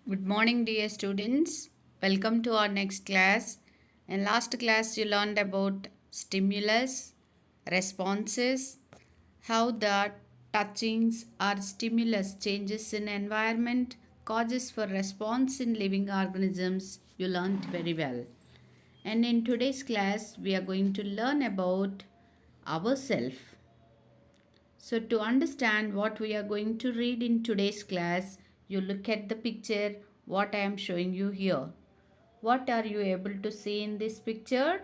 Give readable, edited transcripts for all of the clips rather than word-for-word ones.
Good morning, dear students. Welcome to our next class. In last class, you learned about stimulus, responses, how the touchings or stimulus changes in environment, causes for response in living organisms. You learned very well. And in today's class, we are going to learn about ourselves. So, to understand what we are going to read in today's class, you look at the picture what I am showing you here. What are you able to see in this picture?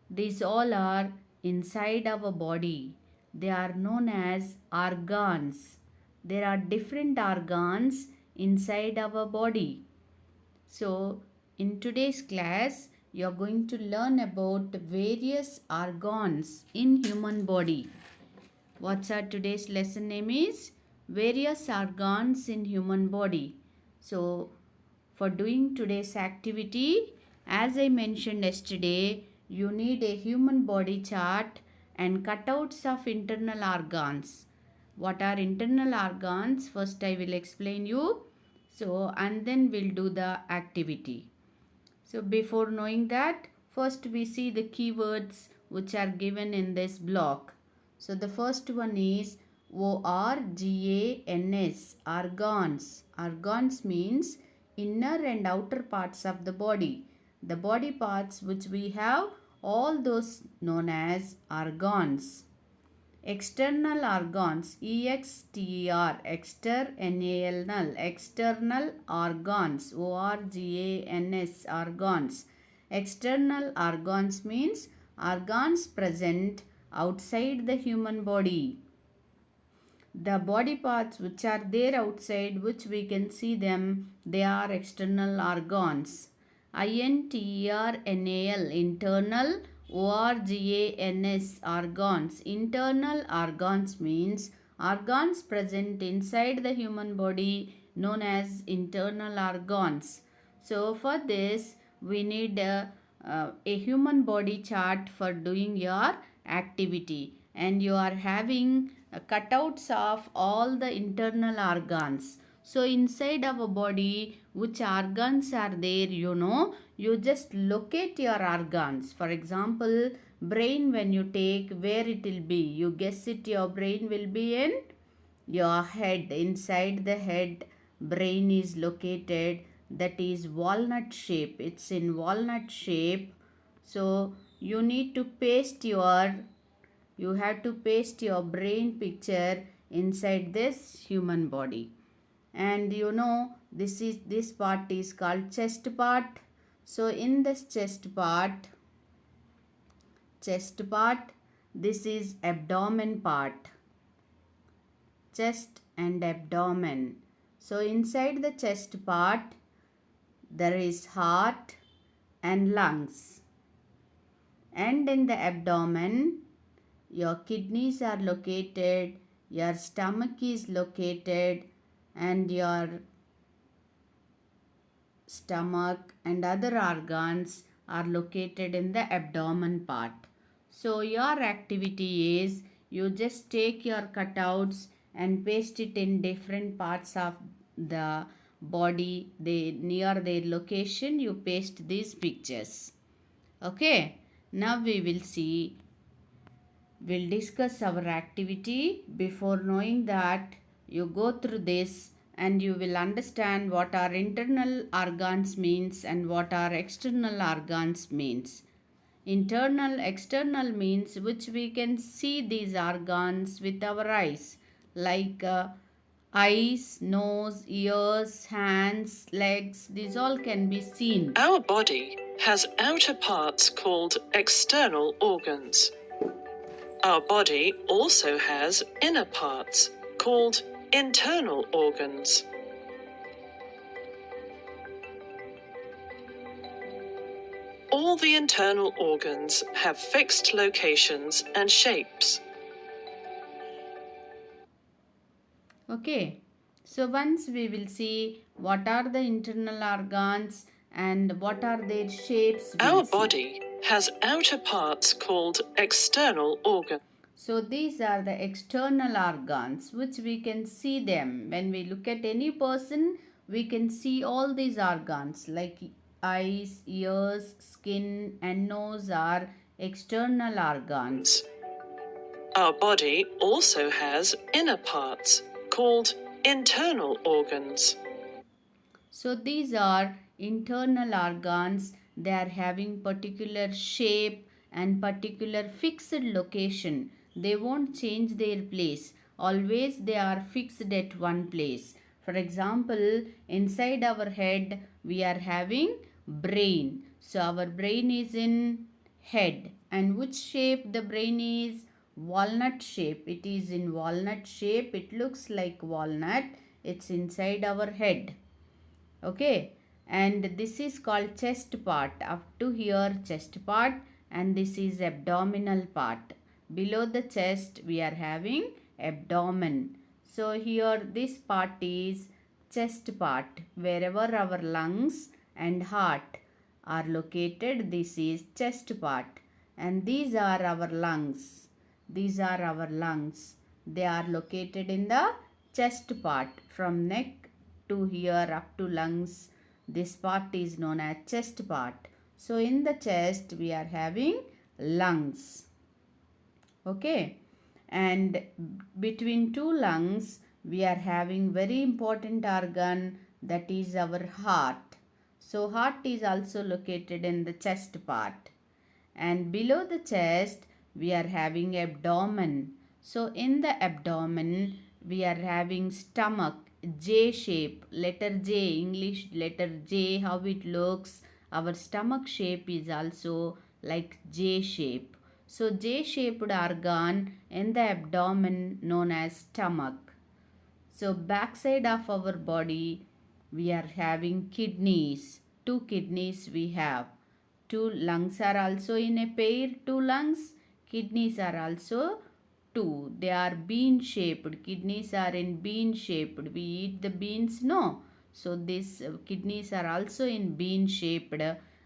These all are inside our body. They are known as organs. There are different organs inside our body. So, in today's class, you are going to learn about various organs in human body. What's our today's lesson name is various organs in human body. So for doing today's activity, as I mentioned yesterday, you need a human body chart and cutouts of internal organs. What are internal organs? First I will explain you. So and then we'll do the activity. So before knowing that, first we see the keywords which are given in this block. So the first one is organs, organs. Organs means inner and outer parts of the body. The body parts which we have, all those known as organs. External organs, EXTER, external organs, ORGANS, organs. External organs means organs present outside the human body. The body parts which are there outside, which we can see them, they are external organs. INTERNAL, internal, ORGANS, organs. Internal organs means organs present inside the human body known as internal organs. So for this we need a human body chart for doing your activity, and you are having cutouts of all the internal organs. So inside our body, which organs are there, you just locate your organs. For example, brain, when you take, where it will be, you guess it, your brain will be in your head. Inside the head, brain is located. That is walnut shape. It's in walnut shape. So you have to paste your brain picture inside this human body. And this part is called chest part. So in this chest part, this is abdomen part. Chest and abdomen. So inside the chest part, there is heart and lungs. And in the abdomen, your kidneys are located, your stomach is located, and your stomach and other organs are located in the abdomen part. So your activity is you just take your cutouts and paste it in different parts of the body. Near their location you paste these pictures. Okay, now we'll discuss our activity. Before knowing that, you go through this and you will understand what our internal organs means and what our external organs means. Internal, external means which we can see these organs with our eyes, like eyes, nose, ears, hands, legs. These all can be seen. Our body has outer parts called external organs. Our body also has inner parts called internal organs. All the internal organs have fixed locations and shapes. Okay, so once we will see what are the internal organs and what are their shapes. Our body has outer parts called external organs. So these are the external organs which we can see them. When we look at any person, we can see all these organs like eyes, ears, skin, and nose are external organs. Our body also has inner parts called internal organs. So these are internal organs. They are having particular shape and particular fixed location. They won't change their place. Always they are fixed at one place. For example, inside our head we are having brain. So our brain is in head. And which shape the brain is? Walnut shape. It is in walnut shape. It looks like walnut. It's inside our head. Okay, and this is called chest part. Up to here chest part, and this is abdominal part. Below the chest we are having abdomen. So here this part is chest part. Wherever our lungs and heart are located, this is chest part, and these are our lungs. These are our lungs. They are located in the chest part from neck to here up to lungs. This part is known as chest part. So in the chest we are having lungs. Okay, and between two lungs we are having very important organ, that is our heart. So heart is also located in the chest part, and below the chest we are having abdomen. So in the abdomen we are having stomach, J shape, letter J, English letter J, how it looks. Our stomach shape is also like J shape. So J shaped organ in the abdomen known as stomach. So backside of our body we are having kidneys. Two kidneys we have. Two lungs are also in a pair. Two lungs. Kidneys are also two. They are bean shaped. Kidneys are in bean shaped. We eat the beans, no? So these kidneys are also in bean shaped.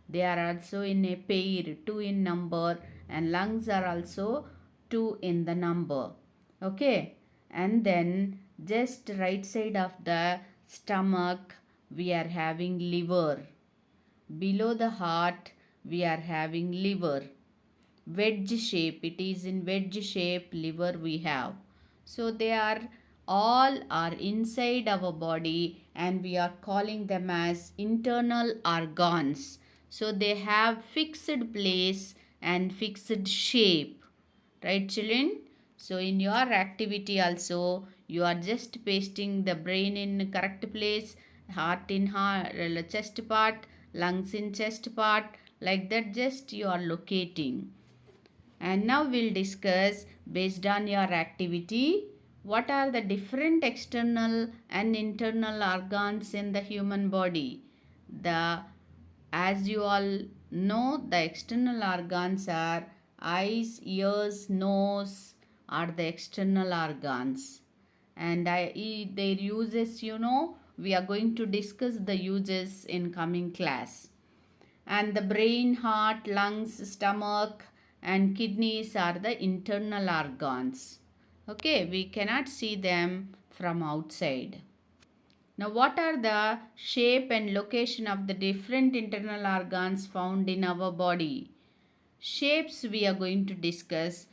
They are also in a pair, two in number, and lungs are also two in the number. Okay, and then just right side of the stomach we are having liver. Below the heart we are having liver. Wedge shape, it is in wedge shape liver we have. So they are all are inside our body, and we are calling them as internal organs. So they have fixed place and fixed shape, right children? So in your activity also you are just pasting the brain in correct place, heart in heart, chest part, lungs in chest part, like that just you are locating. And now we'll discuss based on your activity what are the different external and internal organs in the human body. The As you all know, the external organs are eyes, ears, nose are the external organs. And their uses, we are going to discuss the uses in coming class. And the brain, heart, lungs, stomach, and kidneys are the internal organs. Okay, we cannot see them from outside. Now, what are the shape and location of the different internal organs found in our body? Shapes we are going to discuss,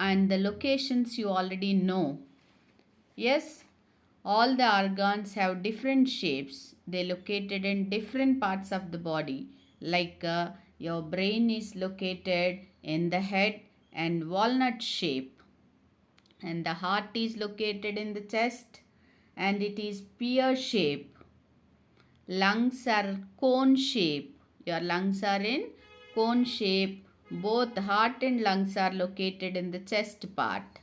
and the locations you already know. Yes, all the organs have different shapes. They located in different parts of the body. Like your brain is located in the head and walnut shape, and the heart is located in the chest and it is pear shape. Lungs are cone shape. Your lungs are in cone shape. Both heart and lungs are located in the chest part.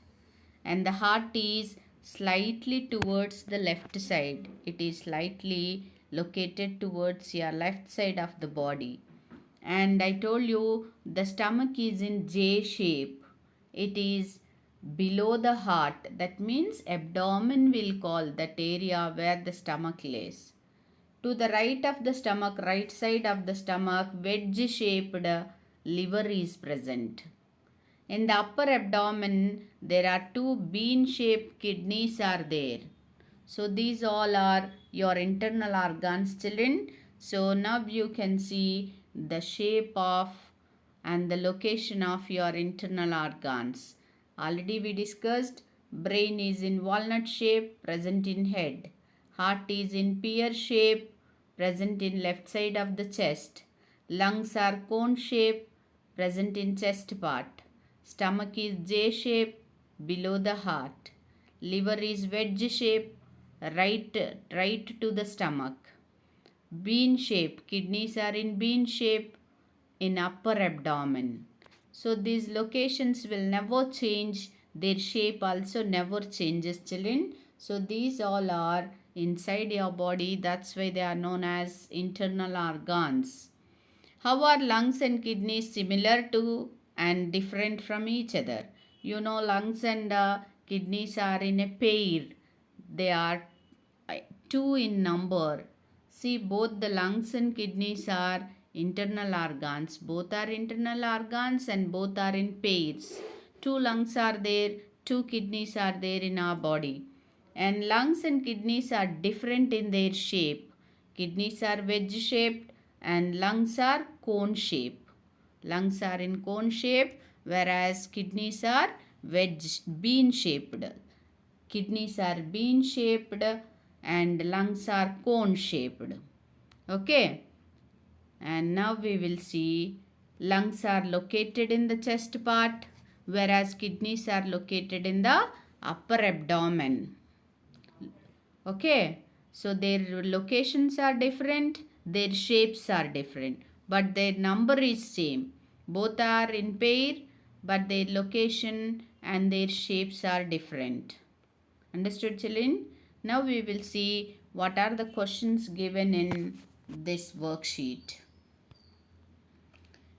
And the heart is slightly towards the left side. It is slightly located towards your left side of the body. And I told you the stomach is in J shape. It is below the heart. That means abdomen will call that area where the stomach lays. To the right of the stomach, right side of the stomach, wedge shaped liver is present. In the upper abdomen, there are two bean shaped kidneys are there. So these all are your internal organs, children. So now you can see the shape of and the location of your internal organs. Already we discussed brain is in walnut shape, present in head. Heart is in pear shape, present in left side of the chest. Lungs are cone shape, present in chest part. Stomach is J shape, below the heart. Liver is wedge shape, right to the stomach. Bean shape, kidneys are in bean shape in upper abdomen. So these locations will never change, their shape also never changes, children. So these all are inside your body, that's why they are known as internal organs. How are lungs and kidneys similar to and different from each other? You know, lungs and kidneys are in a pair. They are two in number. See, both the lungs and kidneys are internal organs. Both are internal organs and both are in pairs. Two lungs are there, two kidneys are there in our body. And lungs and kidneys are different in their shape. Kidneys are wedge shaped and lungs are cone shape. Lungs are in cone shape whereas kidneys are wedge bean shaped. Kidneys are bean shaped and lungs are cone shaped. Okay. And now we will see lungs are located in the chest part whereas kidneys are located in the upper abdomen. Okay, so their locations are different, their shapes are different, but their number is same. Both are in pair, but their location and their shapes are different. Understood, children? Now we will see what are the questions given in this worksheet.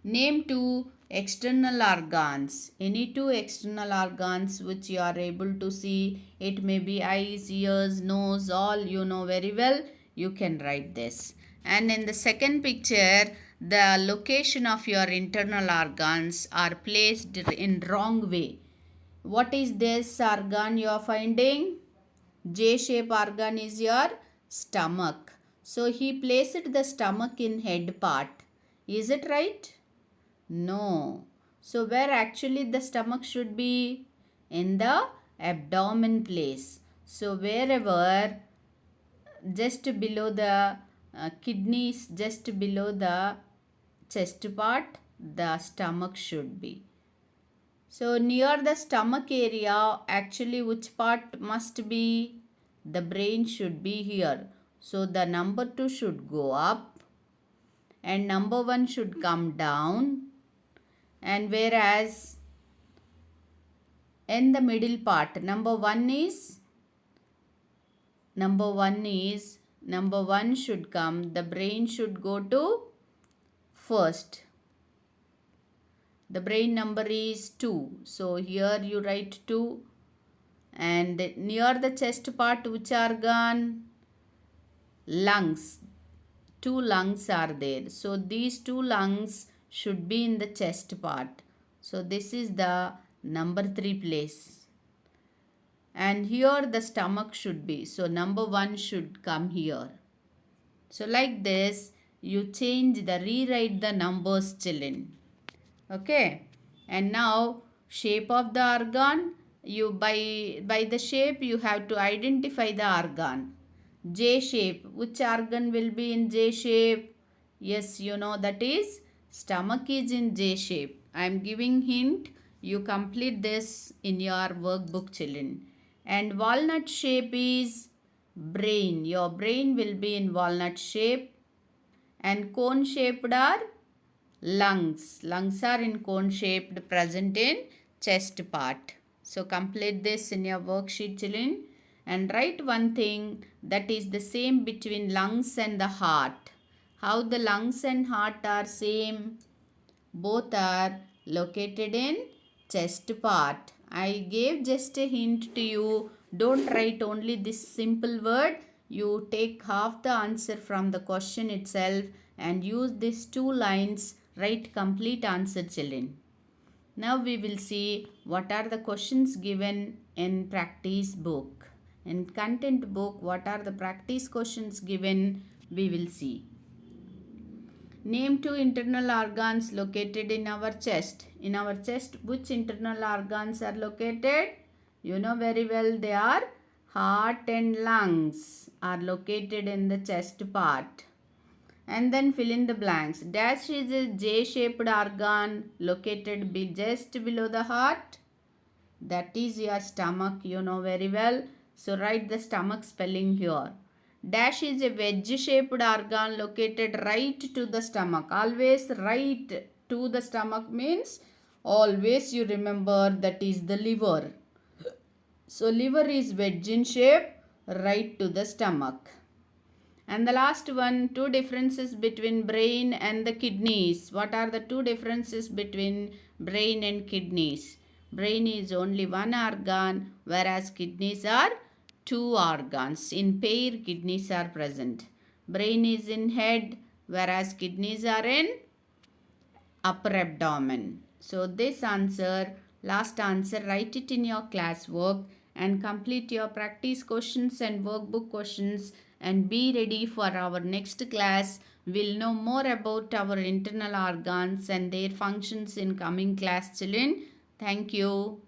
Name two external organs. Any two external organs which you are able to see. It may be eyes, ears, nose, all you know very well. You can write this. And in the second picture, the location of your internal organs are placed in wrong way. What is this organ you are finding? J-shape organ is your stomach. So he placed the stomach in head part. Is it right? No. So where actually the stomach should be? In the abdomen place. So wherever just below the kidneys, just below the chest part, the stomach should be. So near the stomach area, actually which part must be? The brain should be here. So the number 2 should go up and number 1 should come down. And whereas in the middle part, number 1 should come, the brain should go to first. The brain number is 2. So here you write 2. And near the chest part, which organ? Lungs. 2 lungs are there. So these 2 lungs should be in the chest part. So this is the number 3 place. And here the stomach should be. So number 1 should come here. So like this, you rewrite the numbers, children. Okay. And now shape of the organ, you by the shape you have to identify the organ. J shape, which organ will be in J shape? Yes, you know that is stomach is in J shape. I am giving hint, you complete this in your workbook, children. And walnut shape is brain. Your brain will be in walnut shape. And cone shaped are lungs. Lungs are in cone shaped, present in chest part. So complete this in your worksheet, children. And write one thing that is the same between lungs and the heart. How the lungs and heart are same? Both are located in chest part. I gave just a hint to you. Don't write only this simple word. You take half the answer from the question itself and use these 2 lines. Write complete answer, children. Now we will see what are the questions given in practice book. In content book, what are the practice questions given? We will see. Name two internal organs located in our chest. In our chest, which internal organs are located? You know very well, they are heart and lungs are located in the chest part. And then fill in the blanks. Dash is a J-shaped organ located just below the heart. That is your stomach, you know very well. So write the stomach spelling here. Dash is a wedge-shaped organ located right to the stomach. Always right to the stomach means always you remember that is the liver. So liver is wedge in shape right to the stomach. And the last one, two differences between brain and the kidneys. What are the two differences between brain and kidneys? Brain is only one organ, whereas kidneys are two organs. In pair, kidneys are present. Brain is in head, whereas kidneys are in upper abdomen. So this answer, last answer, write it in your classwork and complete your practice questions and workbook questions and be ready for our next class. We'll know more about our internal organs and their functions in coming class, children. Thank you.